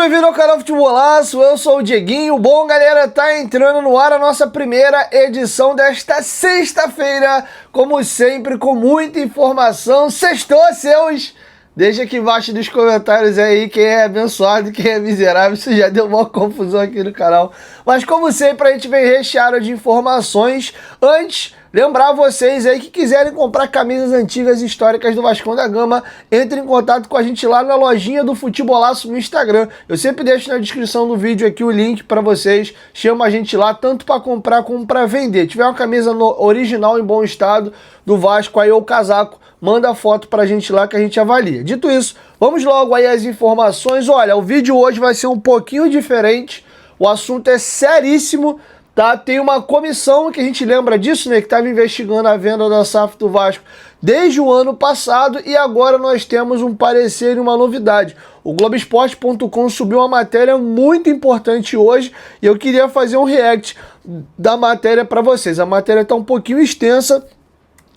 bem-vindo ao canal Futebolaço, eu sou o Dieguinho. Bom, galera, tá entrando no ar a nossa primeira edição desta sexta-feira, como sempre, com muita informação. Sextou, seus! Deixa aqui embaixo nos comentários aí quem é abençoado e quem é miserável. Isso já deu uma confusão aqui no canal. Mas como sempre, a gente vem recheado de informações. Antes, lembrar vocês aí que quiserem comprar camisas antigas e históricas do Vascão da Gama, entre em contato com a gente lá na lojinha do Futebolaço no Instagram. Eu sempre deixo na descrição do vídeo aqui o link para vocês. Chama a gente lá tanto para comprar como para vender. Se tiver uma camisa original em bom estado do Vasco aí ou casaco, manda a foto pra gente lá que a gente avalia. Dito isso, vamos logo aí às informações. Olha, o vídeo hoje vai ser um pouquinho diferente. O assunto é seríssimo, tá? Tem uma comissão que a gente lembra disso, né? Que estava investigando a venda da SAF do Vasco desde o ano passado e agora nós temos um parecer e uma novidade. O Globoesporte.com subiu uma matéria muito importante hoje e eu queria fazer um react da matéria para vocês. A matéria está um pouquinho extensa.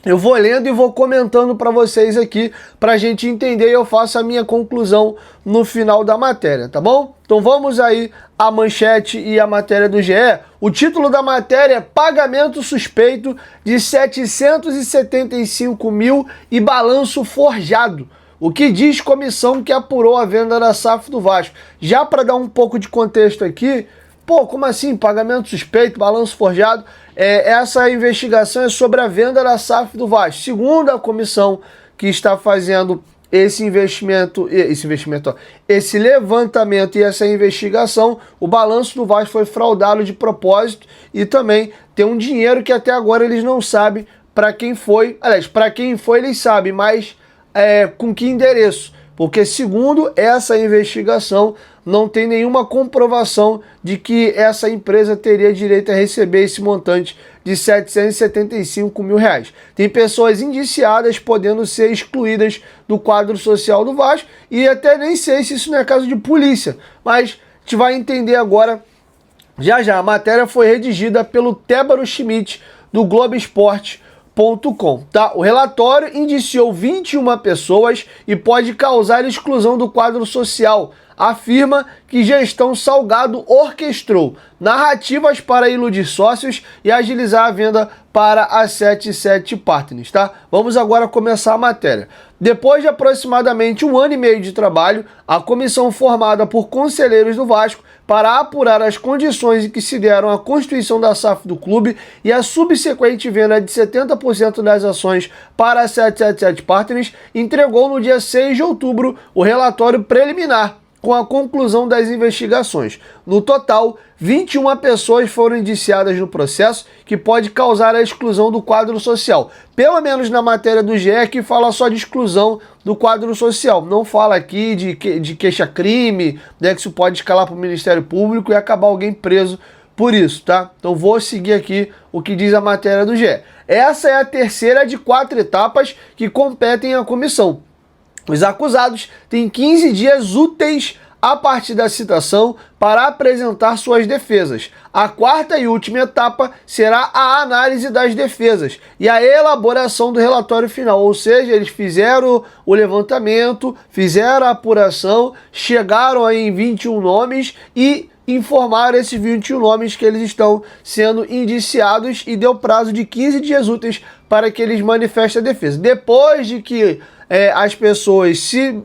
Eu vou lendo e vou comentando para vocês aqui, para a gente entender e eu faço a minha conclusão no final da matéria, tá bom? Então vamos aí à manchete e a matéria do GE. O título da matéria é Pagamento Suspeito de 775 mil e balanço forjado. O que diz comissão que apurou a venda da SAF do Vasco? Já para dar um pouco de contexto aqui, pô, como assim? Pagamento suspeito, balanço forjado? Essa investigação é sobre a venda da SAF do Vasco. Segundo a comissão que está fazendo esse levantamento e essa investigação, o balanço do Vasco foi fraudado de propósito e também tem um dinheiro que até agora eles não sabem para quem foi. Aliás, para quem foi eles sabem, mas com que endereço? Porque segundo essa investigação, não tem nenhuma comprovação de que essa empresa teria direito a receber esse montante de 775 mil reais. Tem pessoas indiciadas podendo ser excluídas do quadro social do Vasco e até nem sei se isso não é caso de polícia, mas a gente vai entender agora já já. A matéria foi redigida pelo Tébaro Schmidt do Globoesporte.com, tá? O relatório indiciou 21 pessoas e pode causar exclusão do quadro social. Afirma que gestão Salgado orquestrou narrativas para iludir sócios e agilizar a venda para a 77 Partners, tá? Vamos agora começar a matéria. Depois de aproximadamente 1 ano e meio de trabalho, a comissão formada por conselheiros do Vasco para apurar as condições em que se deram a constituição da SAF do clube e a subsequente venda de 70% das ações para a 777 Partners, entregou no dia 6 de outubro o relatório preliminar com a conclusão das investigações. No total, 21 pessoas foram indiciadas no processo, que pode causar a exclusão do quadro social. Pelo menos na matéria do GE, que fala só de exclusão do quadro social. Não fala aqui de queixa-crime, né, que isso pode escalar para o Ministério Público e acabar alguém preso por isso, tá? Então vou seguir aqui o que diz a matéria do GE. Essa é a terceira de 4 etapas que competem à comissão. Os acusados têm 15 dias úteis a partir da citação para apresentar suas defesas. A quarta e última etapa será a análise das defesas e a elaboração do relatório final, ou seja, eles fizeram o levantamento, fizeram a apuração, chegaram aí em 21 nomes e informaram esses 21 nomes que eles estão sendo indiciados e deu prazo de 15 dias úteis para que eles manifestem a defesa. Depois de que as pessoas se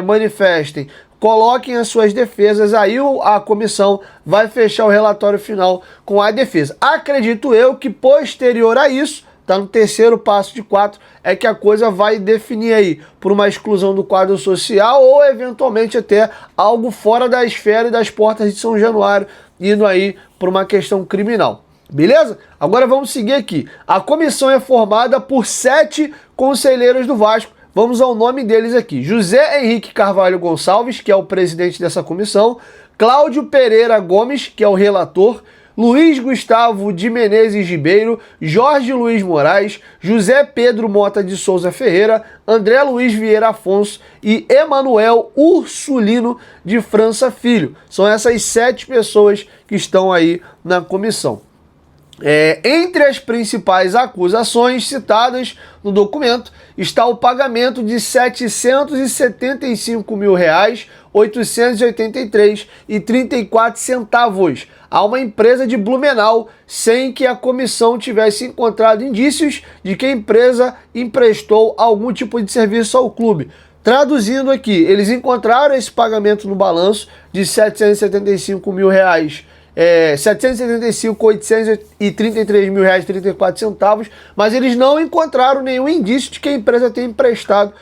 manifestem, coloquem as suas defesas, aí a comissão vai fechar o relatório final com a defesa. Acredito eu que posterior a isso, tá no terceiro passo de 4, é que a coisa vai definir aí por uma exclusão do quadro social ou eventualmente até algo fora da esfera e das portas de São Januário, indo aí por uma questão criminal. Beleza? Agora vamos seguir aqui. A comissão é formada por 7 conselheiros do Vasco. Vamos ao nome deles aqui. José Henrique Carvalho Gonçalves, que é o presidente dessa comissão. Cláudio Pereira Gomes, que é o relator. Luiz Gustavo de Menezes Ribeiro, Jorge Luiz Moraes, José Pedro Mota de Souza Ferreira, André Luiz Vieira Afonso e Emanuel Ursulino de França Filho. São essas 7 pessoas que estão aí na comissão. Entre as principais acusações citadas no documento está o pagamento de R$ 775 mil 883,34 a uma empresa de Blumenau, sem que a comissão tivesse encontrado indícios de que a empresa emprestou algum tipo de serviço ao clube. Traduzindo aqui, eles encontraram esse pagamento no balanço de R$ 775 mil, 775.833 mil reais 34 centavos, mas eles não encontraram nenhum indício de que a empresa tenha emprestado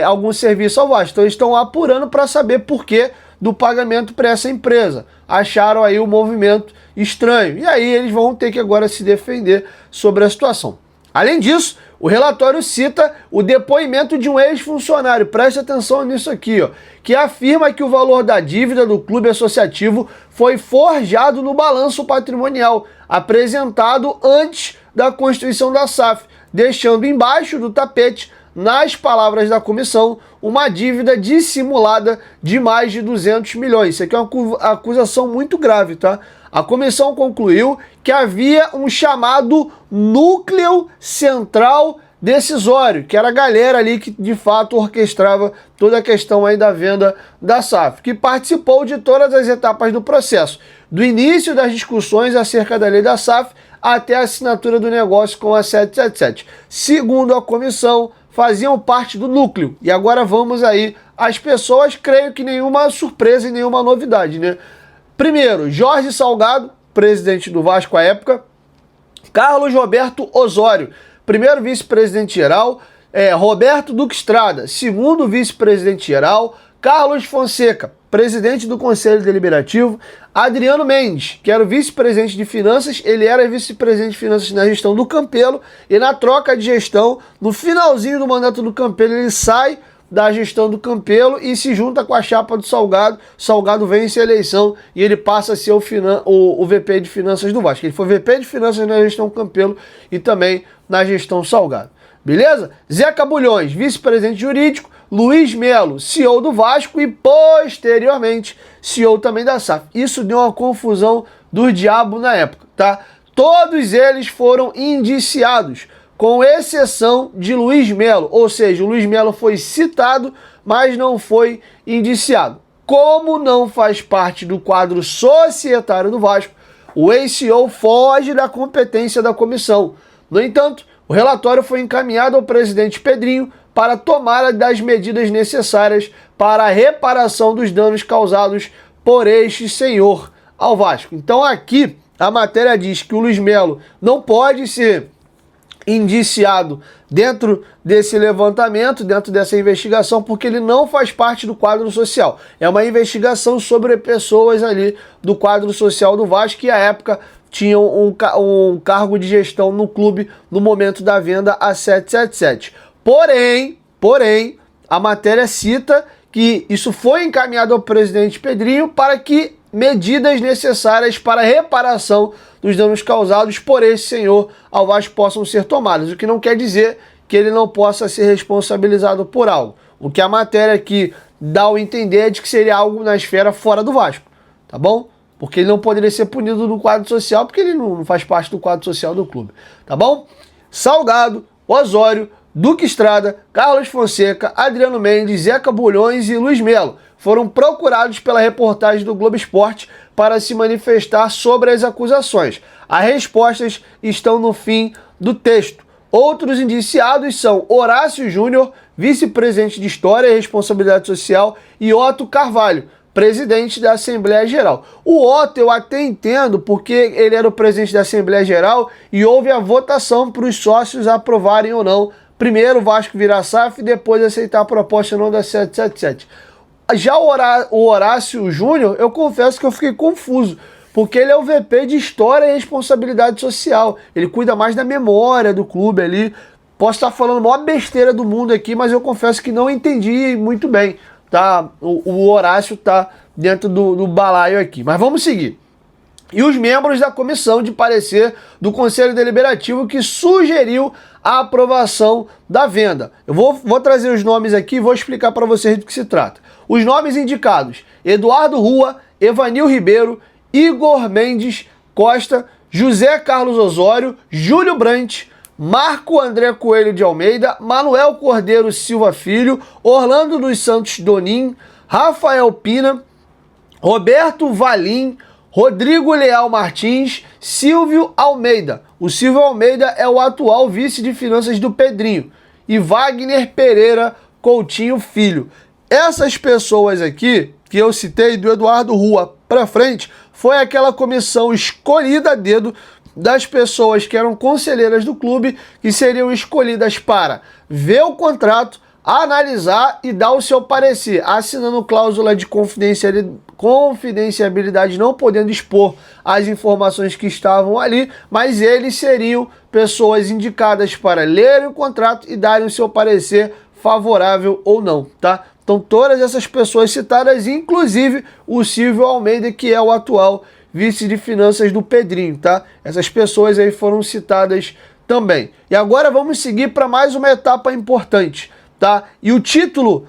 algum serviço ao Vasco. Então eles estão apurando para saber por que do pagamento para essa empresa. Acharam aí um movimento estranho. E aí eles vão ter que agora se defender sobre a situação. Além disso, o relatório cita o depoimento de um ex-funcionário, preste atenção nisso aqui, ó, que afirma que o valor da dívida do clube associativo foi forjado no balanço patrimonial, apresentado antes da constituição da SAF, deixando embaixo do tapete, nas palavras da comissão, uma dívida dissimulada de mais de 200 milhões. Isso aqui é uma acusação muito grave, tá? A comissão concluiu que havia um chamado núcleo central decisório, que era a galera ali que de fato orquestrava toda a questão aí da venda da SAF, que participou de todas as etapas do processo, do início das discussões acerca da lei da SAF até a assinatura do negócio com a 777. Segundo a comissão, faziam parte do núcleo. E agora vamos aí às pessoas, creio que nenhuma surpresa e nenhuma novidade, né? Primeiro, Jorge Salgado, presidente do Vasco à época. Carlos Roberto Osório, primeiro vice-presidente geral. Roberto Duque Estrada, segundo vice-presidente geral. Carlos Fonseca, presidente do Conselho Deliberativo. Adriano Mendes, que era o vice-presidente de finanças, ele era vice-presidente de finanças na gestão do Campelo, e na troca de gestão, no finalzinho do mandato do Campelo, ele sai da gestão do Campelo e se junta com a chapa do Salgado. Salgado vence a eleição e ele passa a ser o VP de Finanças do Vasco. Ele foi VP de Finanças na gestão Campelo e também na gestão Salgado. Beleza? Zeca Bulhões, vice-presidente jurídico. Luiz Melo, CEO do Vasco e posteriormente CEO também da SAF. Isso deu uma confusão do diabo na época, tá? Todos eles foram indiciados, com exceção de Luiz Melo, ou seja, o Luiz Melo foi citado, mas não foi indiciado. Como não faz parte do quadro societário do Vasco, o ex-CEO foge da competência da comissão. No entanto, o relatório foi encaminhado ao presidente Pedrinho para tomar das medidas necessárias para a reparação dos danos causados por este senhor ao Vasco. Então aqui a matéria diz que o Luiz Melo não pode ser indiciado dentro desse levantamento, dentro dessa investigação, porque ele não faz parte do quadro social. É uma investigação sobre pessoas ali do quadro social do Vasco que à época tinham um cargo de gestão no clube no momento da venda a 777. Porém, a matéria cita que isso foi encaminhado ao presidente Pedrinho para que medidas necessárias para a reparação dos danos causados por esse senhor ao Vasco possam ser tomadas, o que não quer dizer que ele não possa ser responsabilizado por algo. O que a matéria aqui dá ao entender é de que seria algo na esfera fora do Vasco, tá bom? Porque ele não poderia ser punido no quadro social, porque ele não faz parte do quadro social do clube, tá bom? Salgado, Osório, Duque Estrada, Carlos Fonseca, Adriano Mendes, Zeca Bulhões e Luiz Melo foram procurados pela reportagem do Globo Esporte para se manifestar sobre as acusações. As respostas estão no fim do texto. Outros indiciados são Horácio Júnior, vice-presidente de História e Responsabilidade Social, e Otto Carvalho, presidente da Assembleia Geral. O Otto eu até entendo, porque ele era o presidente da Assembleia Geral e houve a votação para os sócios aprovarem ou não. Primeiro o Vasco virar SAF e depois aceitar a proposta ou não da 777. Já o Horácio Júnior, eu confesso que eu fiquei confuso, porque ele é o VP de História e Responsabilidade Social. Ele cuida mais da memória do clube ali. Posso estar falando a maior besteira do mundo aqui, mas eu confesso que não entendi muito bem. Tá? O Horácio tá dentro do balaio aqui. Mas vamos seguir. E os membros da comissão de parecer do Conselho Deliberativo que sugeriu a aprovação da venda. Eu vou trazer os nomes aqui e vou explicar para vocês do que se trata. Os nomes indicados: Eduardo Rua, Evanil Ribeiro, Igor Mendes Costa, José Carlos Osório, Júlio Brandt, Marco André Coelho de Almeida, Manuel Cordeiro Silva Filho, Orlando dos Santos Donim, Rafael Pina, Roberto Valim, Rodrigo Leal Martins, Silvio Almeida. O Silvio Almeida é o atual vice de finanças do Pedrinho. E Wagner Pereira Coutinho Filho. Essas pessoas aqui, que eu citei do Eduardo Rua para frente, foi aquela comissão escolhida a dedo das pessoas que eram conselheiras do clube, que seriam escolhidas para ver o contrato, analisar e dar o seu parecer, assinando cláusula de confidencialidade, não podendo expor as informações que estavam ali, mas eles seriam pessoas indicadas para lerem o contrato e darem o seu parecer favorável ou não, tá? Então todas essas pessoas citadas, inclusive o Silvio Almeida, que é o atual vice de finanças do Pedrinho, tá? Essas pessoas aí foram citadas também. E agora vamos seguir para mais uma etapa importante, tá? E o título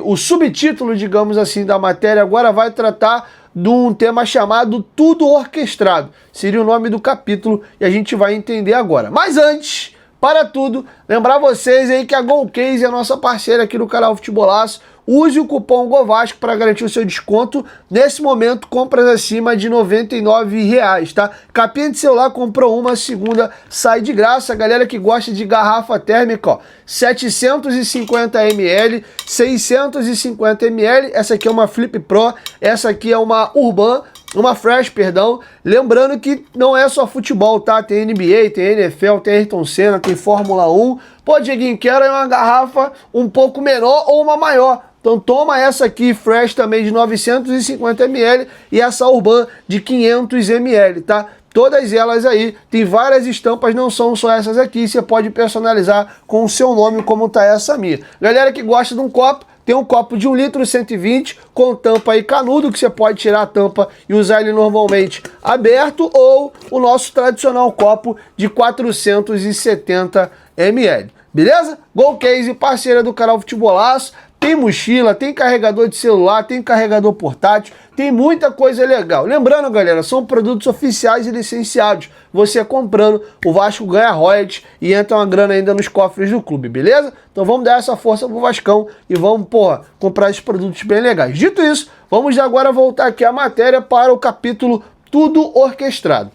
o subtítulo, digamos assim, da matéria agora vai tratar de um tema chamado Tudo Orquestrado. Seria o nome do capítulo e a gente vai entender agora. Mas antes, para tudo, lembrar vocês aí que a Golcase é a nossa parceira aqui no canal Futebolaço. Use o cupom GOVASCO para garantir o seu desconto. Nesse momento, compras acima de R$ 99, tá? Capinha de celular, comprou uma, a segunda sai de graça. Galera que gosta de garrafa térmica, ó, 750 ml, 650 ml. Essa aqui é uma Flip Pro, essa aqui é uma Urban, uma Fresh, perdão. Lembrando que não é só futebol, tá? Tem NBA, tem NFL, tem Ayrton Senna, tem Fórmula 1. Pô, Dieguinho, quero uma garrafa um pouco menor ou uma maior. Então toma essa aqui, Fresh, também de 950 ml e essa Urban de 500 ml, tá? Todas elas aí, tem várias estampas, não são só essas aqui, você pode personalizar com o seu nome, como tá essa minha. Galera que gosta de um copo, tem um copo de 1 litro 120 com tampa aí canudo, que você pode tirar a tampa e usar ele normalmente aberto, ou o nosso tradicional copo de 470 ml. Beleza? Golcase, parceira do canal Futebolaço. Tem mochila, tem carregador de celular, tem carregador portátil, tem muita coisa legal. Lembrando, galera, são produtos oficiais e licenciados. Você comprando, o Vasco ganha royalties e entra uma grana ainda nos cofres do clube, beleza? Então vamos dar essa força pro Vascão e vamos, porra, comprar esses produtos bem legais. Dito isso, vamos agora voltar aqui a matéria para o capítulo Tudo Orquestrado.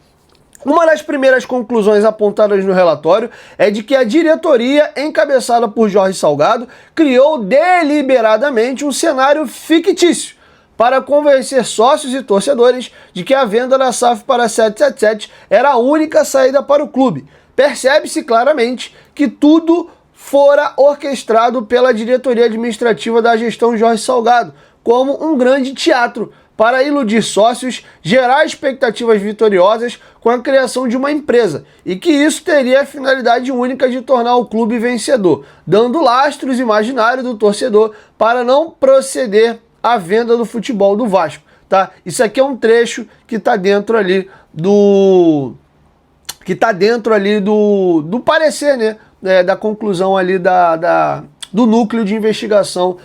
Uma das primeiras conclusões apontadas no relatório é de que a diretoria, encabeçada por Jorge Salgado, criou deliberadamente um cenário fictício para convencer sócios e torcedores de que a venda da SAF para a 777 era a única saída para o clube. Percebe-se claramente que tudo fora orquestrado pela diretoria administrativa da gestão Jorge Salgado, como um grande teatro, para iludir sócios, gerar expectativas vitoriosas com a criação de uma empresa, e que isso teria a finalidade única de tornar o clube vencedor, dando lastros imaginários do torcedor para não proceder à venda do futebol do Vasco, tá? Isso aqui é um trecho que está dentro ali do parecer, né? Da conclusão ali do núcleo de investigação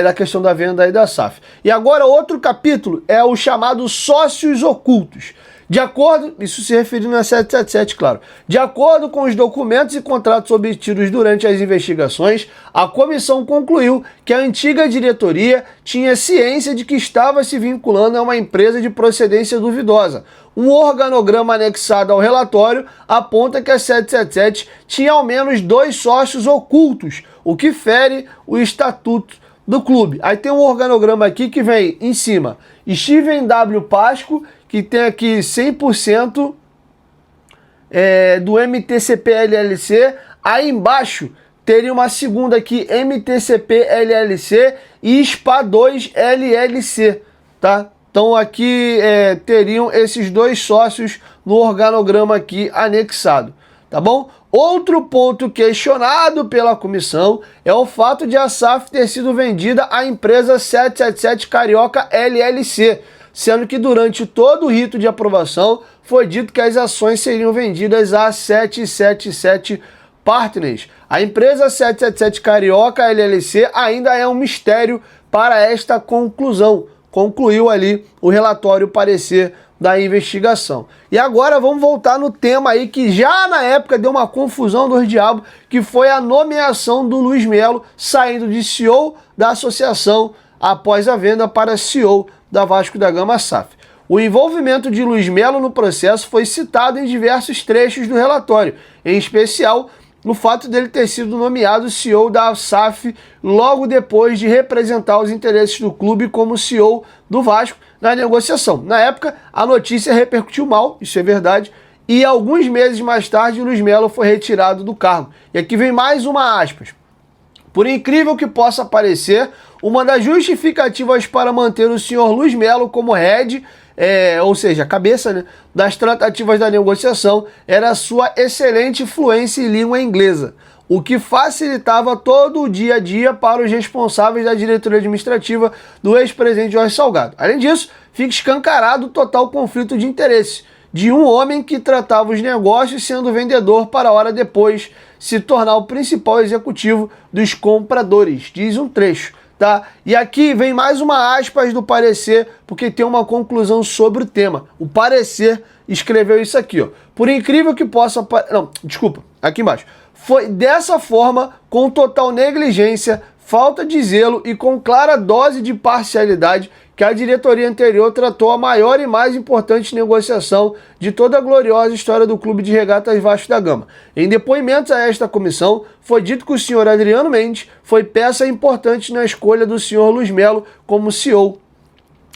da questão da venda aí da SAF. E agora outro capítulo é o chamado sócios ocultos. De acordo, isso se referindo a 777, claro. De acordo com os documentos e contratos obtidos durante as investigações, a comissão concluiu que a antiga diretoria tinha ciência de que estava se vinculando a uma empresa de procedência duvidosa. Um organograma anexado ao relatório aponta que a 777 tinha ao menos 2 sócios ocultos, o que fere o estatuto do clube. Aí tem um organograma aqui que vem em cima Steven W. Pasco, que tem aqui 100% do MTCP LLC. Aí embaixo teria uma segunda aqui, MTCP LLC e SPA 2 LLC, tá? Então aqui teriam esses 2 sócios no organograma aqui anexado, tá bom? Outro ponto questionado pela comissão é o fato de a SAF ter sido vendida à empresa 777 Carioca LLC, sendo que durante todo o rito de aprovação foi dito que as ações seriam vendidas a 777 Partners. A empresa 777 Carioca LLC ainda é um mistério para esta conclusão. Concluiu ali o relatório parecer da investigação. E agora vamos voltar no tema aí que já na época deu uma confusão dos diabos, que foi a nomeação do Luiz Melo saindo de CEO da associação após a venda para CEO da Vasco da Gama SAF. O envolvimento de Luiz Melo no processo foi citado em diversos trechos do relatório, em especial no fato dele ter sido nomeado CEO da SAF logo depois de representar os interesses do clube como CEO do Vasco na negociação. Na época, a notícia repercutiu mal, isso é verdade, e alguns meses mais tarde, Luiz Melo foi retirado do cargo. E aqui vem mais uma aspas. Por incrível que possa parecer, uma das justificativas para manter o senhor Luiz Melo como head, ou seja, a cabeça, né, das tratativas da negociação, era a sua excelente fluência em língua inglesa, o que facilitava todo o dia a dia para os responsáveis da diretoria administrativa do ex-presidente Jorge Salgado. Além disso, fica escancarado o total conflito de interesse de um homem que tratava os negócios sendo vendedor para a hora depois se tornar o principal executivo dos compradores, diz um trecho, tá? E aqui vem mais uma aspas do parecer, porque tem uma conclusão sobre o tema. O parecer escreveu isso aqui, ó. Por incrível que possa... Não, desculpa, aqui embaixo. Foi dessa forma, com total negligência, falta de zelo e com clara dose de parcialidade, que a diretoria anterior tratou a maior e mais importante negociação de toda a gloriosa história do Clube de Regatas Vasco da Gama. Em depoimentos a esta comissão, foi dito que o senhor Adriano Mendes foi peça importante na escolha do senhor Luiz Melo como CEO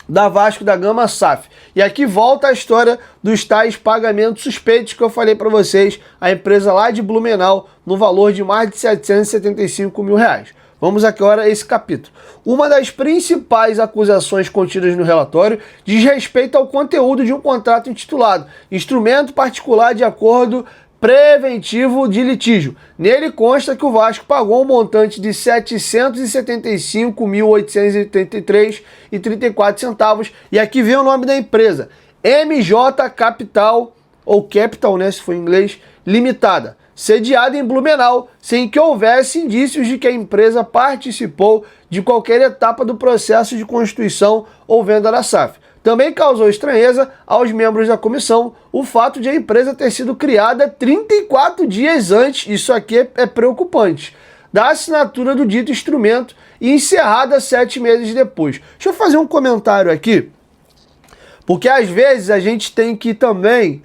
da Vasco da Gama SAF. E aqui volta a história dos tais pagamentos suspeitos que eu falei para vocês, a empresa lá de Blumenau, no valor de mais de R$775 mil. Vamos agora a esse capítulo. Uma das principais acusações contidas no relatório diz respeito ao conteúdo de um contrato intitulado Instrumento Particular de Acordo Preventivo de Litígio. Nele consta que o Vasco pagou um montante de R$ 775.883,34. E aqui vem o nome da empresa. MJ Capital, ou Capital, né, se for em inglês, Limitada, sediada em Blumenau, sem que houvesse indícios de que a empresa participou de qualquer etapa do processo de constituição ou venda da SAF. Também causou estranheza aos membros da comissão o fato de a empresa ter sido criada 34 dias antes, isso aqui é preocupante, da assinatura do dito instrumento e encerrada 7 meses depois. Deixa eu fazer um comentário aqui, porque às vezes a gente tem que também...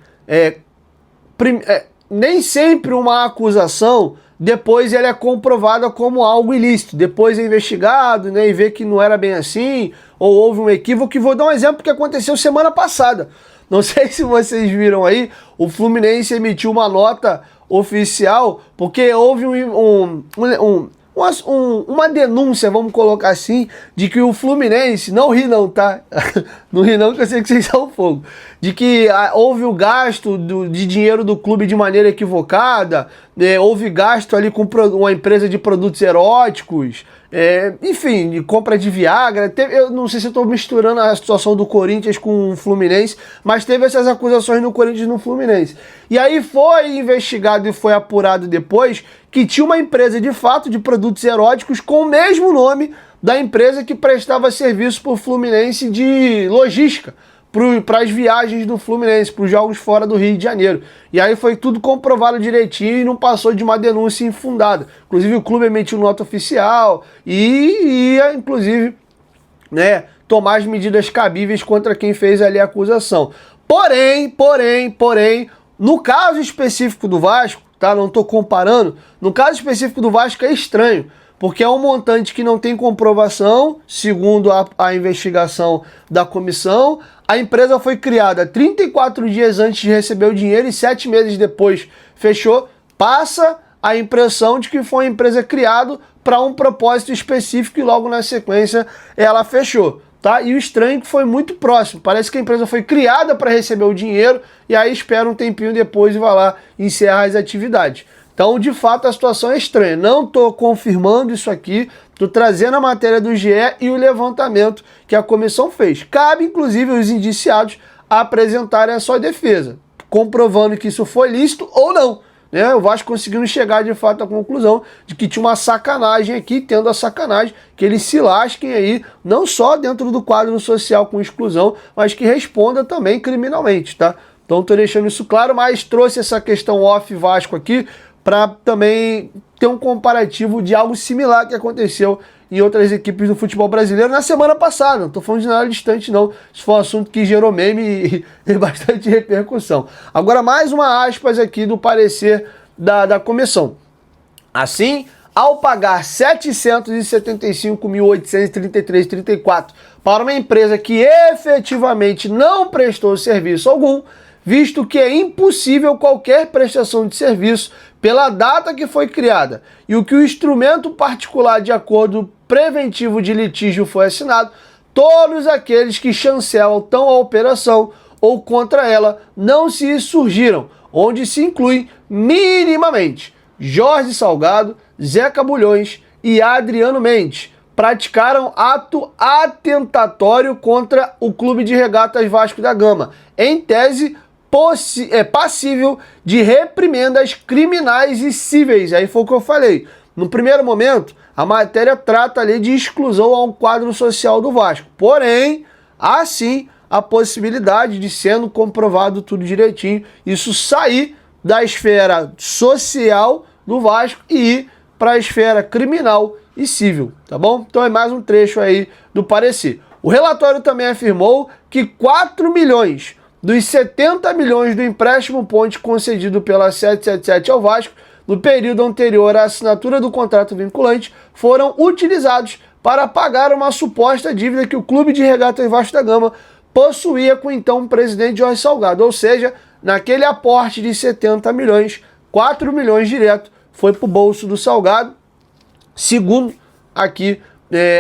nem sempre uma acusação, depois ela é comprovada como algo ilícito. Depois é investigado, né, e vê que não era bem assim, ou houve um equívoco. Vou dar um exemplo que aconteceu semana passada. Não sei se vocês viram aí, o Fluminense emitiu uma nota oficial, porque houve uma denúncia, vamos colocar assim, de que o Fluminense, não ri não, tá? Não ri não, que eu sei que vocês são fogo. De que houve o gasto de dinheiro do clube de maneira equivocada, houve gasto ali com uma empresa de produtos eróticos, enfim, de compra de Viagra. Eu não sei se eu estou misturando a situação do Corinthians com o Fluminense, mas teve essas acusações no Corinthians e no Fluminense. E aí foi investigado e foi apurado depois que tinha uma empresa de fato de produtos eróticos com o mesmo nome da empresa que prestava serviço para o Fluminense de logística, para as viagens do Fluminense, para os jogos fora do Rio de Janeiro. E aí foi tudo comprovado direitinho e não passou de uma denúncia infundada. Inclusive o clube emitiu nota oficial e ia, inclusive, né, tomar as medidas cabíveis contra quem fez ali a acusação. Porém, no caso específico do Vasco, tá? Não estou comparando, no caso específico do Vasco é estranho, porque é um montante que não tem comprovação, segundo a investigação da comissão. A empresa foi criada 34 dias antes de receber o dinheiro e 7 meses depois fechou. Passa a impressão de que foi uma empresa criada para um propósito específico e logo na sequência ela fechou, tá? E o estranho é que foi muito próximo. Parece que a empresa foi criada para receber o dinheiro e aí espera um tempinho depois e vai lá encerrar as atividades. Então, de fato, a situação é estranha. Não estou confirmando isso aqui, estou trazendo a matéria do GE e o levantamento que a comissão fez. Cabe, inclusive, aos indiciados apresentarem a sua defesa, comprovando que isso foi lícito ou não. O Vasco conseguindo chegar, de fato, à conclusão de que tinha uma sacanagem aqui, tendo a sacanagem, que eles se lasquem aí, não só dentro do quadro social com exclusão, mas que responda também criminalmente, tá? Então, estou deixando isso claro, mas trouxe essa questão off Vasco aqui, para também ter um comparativo de algo similar que aconteceu em outras equipes do futebol brasileiro na semana passada. Não estou falando de nada distante, não. Isso foi um assunto que gerou meme e bastante repercussão. Agora, mais uma aspas aqui do parecer da comissão. Assim, ao pagar R$ 775.833,34 para uma empresa que efetivamente não prestou serviço algum, visto que é impossível qualquer prestação de serviço pela data que foi criada e o que o instrumento particular de acordo preventivo de litígio foi assinado, todos aqueles que chancelam tão a operação ou contra ela não se surgiram, onde se inclui minimamente Jorge Salgado, Zeca Bulhões e Adriano Mendes, praticaram ato atentatório contra o Clube de Regatas Vasco da Gama, em tese passível de reprimendas criminais e cíveis. Aí foi o que eu falei. No primeiro momento, a matéria trata ali de exclusão ao quadro social do Vasco. Porém, há sim a possibilidade de, sendo comprovado tudo direitinho, isso sair da esfera social do Vasco e ir para a esfera criminal e civil, tá bom? Então é mais um trecho aí do parecer. O relatório também afirmou que 4 milhões dos 70 milhões do empréstimo ponte concedido pela 777 ao Vasco no período anterior à assinatura do contrato vinculante foram utilizados para pagar uma suposta dívida que o Clube de Regatas Vasco da Gama possuía com o então presidente Jorge Salgado. Ou seja, naquele aporte de 70 milhões, 4 milhões direto foi para o bolso do Salgado, segundo aqui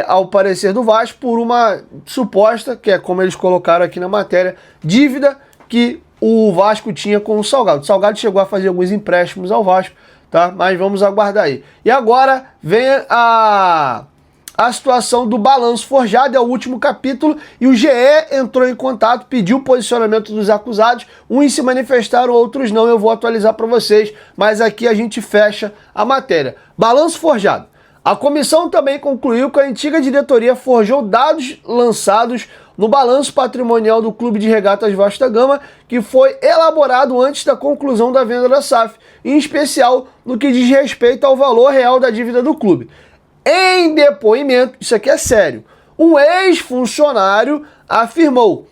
ao parecer do Vasco, por uma suposta, que é como eles colocaram aqui na matéria, dívida que o Vasco tinha com o Salgado. O Salgado chegou a fazer alguns empréstimos ao Vasco, tá? Mas vamos aguardar aí. E agora vem a situação do balanço forjado, é o último capítulo, e o GE entrou em contato, pediu o posicionamento dos acusados, uns se manifestaram, outros não, eu vou atualizar para vocês, mas aqui a gente fecha a matéria. Balanço forjado. A comissão também concluiu que a antiga diretoria forjou dados lançados no balanço patrimonial do Clube de Regatas Vasco da Gama, que foi elaborado antes da conclusão da venda da SAF, em especial no que diz respeito ao valor real da dívida do clube. Em depoimento, isso aqui é sério, um ex-funcionário afirmou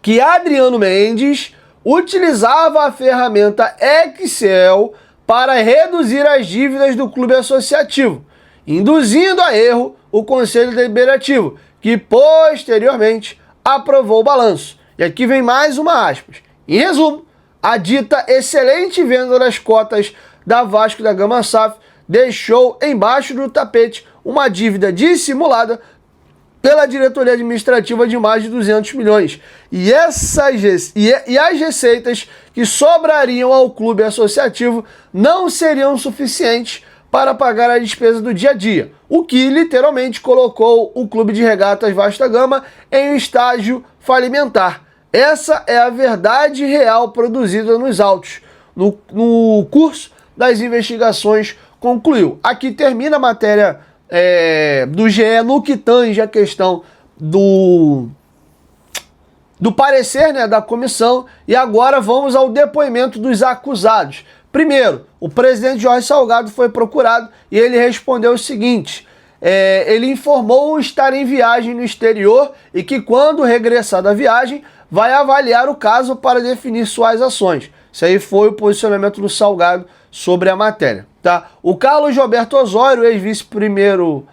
que Adriano Mendes utilizava a ferramenta Excel para reduzir as dívidas do clube associativo, induzindo a erro o Conselho Deliberativo, que posteriormente aprovou o balanço. E aqui vem mais uma aspas. Em resumo, a dita excelente venda das cotas da Vasco da Gama SAF deixou embaixo do tapete uma dívida dissimulada pela diretoria administrativa de mais de 200 milhões. E as receitas que sobrariam ao clube associativo não seriam suficientes para pagar a despesa do dia a dia, o que literalmente colocou o Clube de Regatas Vasco da Gama em um estágio falimentar. Essa é a verdade real produzida nos autos. No curso das investigações concluiu. Aqui termina a matéria do GE no que tange a questão do parecer, né, da comissão, e agora vamos ao depoimento dos acusados. Primeiro, o presidente Jorge Salgado foi procurado e ele respondeu o seguinte: ele informou estar em viagem no exterior e que quando regressar da viagem vai avaliar o caso para definir suas ações. Isso aí foi o posicionamento do Salgado sobre a matéria, tá? O Carlos Roberto Osório, ex-vice-primeiro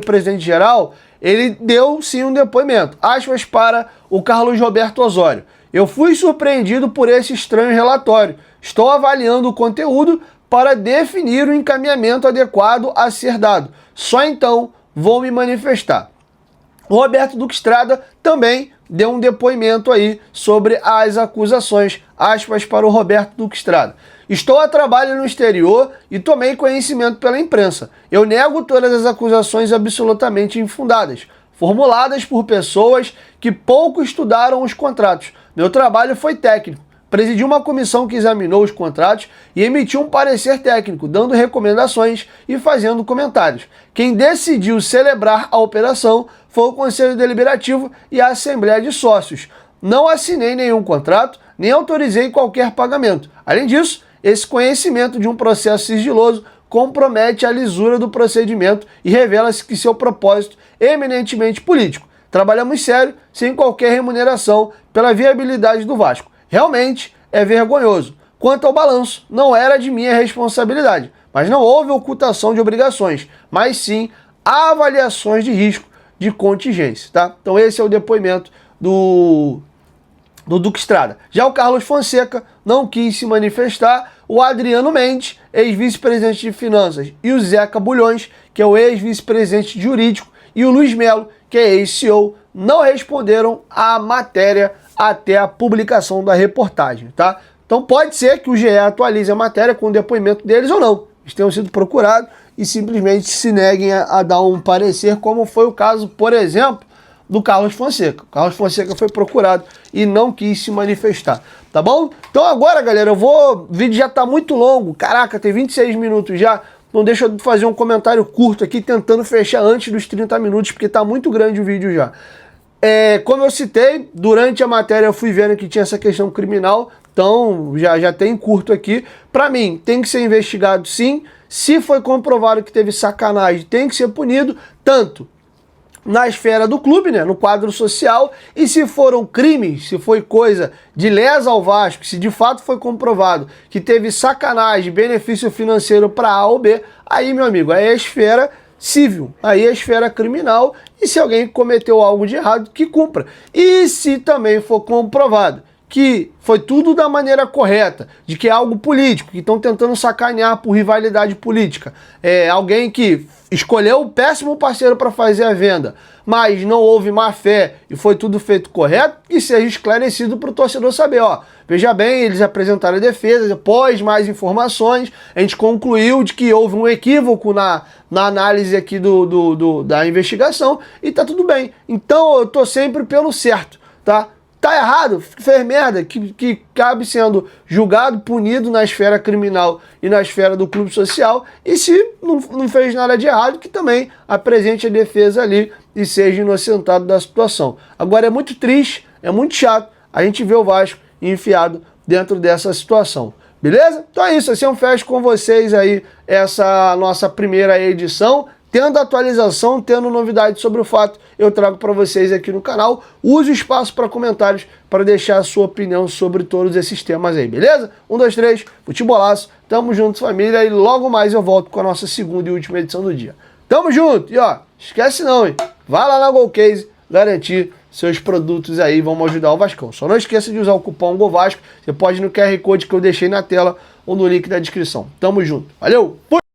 presidente-geral, ele deu sim um depoimento. Aspas para o Carlos Roberto Osório. Eu fui surpreendido por esse estranho relatório. Estou avaliando o conteúdo para definir o encaminhamento adequado a ser dado. Só então vou me manifestar. O Roberto Duque Estrada também deu um depoimento aí sobre as acusações. Aspas para o Roberto Duque Estrada. Estou a trabalho no exterior e tomei conhecimento pela imprensa. Eu nego todas as acusações absolutamente infundadas, formuladas por pessoas que pouco estudaram os contratos. Meu trabalho foi técnico. Presidi uma comissão que examinou os contratos e emitiu um parecer técnico, dando recomendações e fazendo comentários. Quem decidiu celebrar a operação foi o Conselho Deliberativo e a Assembleia de Sócios. Não assinei nenhum contrato, nem autorizei qualquer pagamento. Além disso, esse conhecimento de um processo sigiloso compromete a lisura do procedimento e revela-se que seu propósito é eminentemente político. Trabalhamos sério, sem qualquer remuneração, pela viabilidade do Vasco. Realmente é vergonhoso. Quanto ao balanço, não era de minha responsabilidade, mas não houve ocultação de obrigações, mas sim avaliações de risco de contingência, tá? Então esse é o depoimento do Duque Estrada. Já o Carlos Fonseca não quis se manifestar. O Adriano Mendes, ex-vice-presidente de Finanças, e o Zeca Bulhões, que é o ex-vice-presidente jurídico, e o Luiz Melo, que é ex-CEO, não responderam à matéria até a publicação da reportagem, tá? Então pode ser que o GE atualize a matéria com o depoimento deles ou não. Eles tenham sido procurados e simplesmente se neguem a dar um parecer, como foi o caso, por exemplo, do Carlos Fonseca. O Carlos Fonseca foi procurado e não quis se manifestar, tá bom? Então agora, galera, o vídeo já tá muito longo. Caraca, tem 26 minutos já. Não deixa eu fazer um comentário curto aqui, tentando fechar antes dos 30 minutos, porque tá muito grande o vídeo já. Como eu citei, durante a matéria eu fui vendo que tinha essa questão criminal, então já tem curto aqui. Para mim, tem que ser investigado sim. Se foi comprovado que teve sacanagem, tem que ser punido, tanto na esfera do clube, né, no quadro social, e se foram crimes, se foi coisa de lesa ao Vasco, se de fato foi comprovado que teve sacanagem, benefício financeiro para A ou B, aí, meu amigo, aí é a esfera civil, aí é a esfera criminal, e se alguém cometeu algo de errado, que cumpra. E se também for comprovado que foi tudo da maneira correta, de que é algo político, que estão tentando sacanear por rivalidade política, alguém que escolheu o péssimo parceiro para fazer a venda, mas não houve má fé e foi tudo feito correto, que seja esclarecido para o torcedor saber, ó, veja bem, eles apresentaram a defesa, após mais informações, a gente concluiu de que houve um equívoco na análise aqui da investigação e tá tudo bem. Então eu tô sempre pelo certo, tá? Tá errado, fez merda, que cabe sendo julgado, punido na esfera criminal e na esfera do clube social, e se não fez nada de errado, que também apresente a defesa ali e seja inocentado da situação. Agora é muito triste, é muito chato a gente ver o Vasco enfiado dentro dessa situação. Beleza? Então é isso, assim eu fecho com vocês aí essa nossa primeira edição. Tendo atualização, tendo novidades sobre o fato, eu trago para vocês aqui no canal. Use o espaço para comentários para deixar a sua opinião sobre todos esses temas aí, beleza? 1, 2, 3, futebolaço, tamo junto, família, e logo mais eu volto com a nossa segunda e última edição do dia. Tamo junto! E ó, esquece não, hein? Vai lá na Golcase garantir seus produtos aí, vamos ajudar o Vascão. Só não esqueça de usar o cupom GOVASCO, você pode ir no QR Code que eu deixei na tela ou no link da descrição. Tamo junto, valeu! Fui!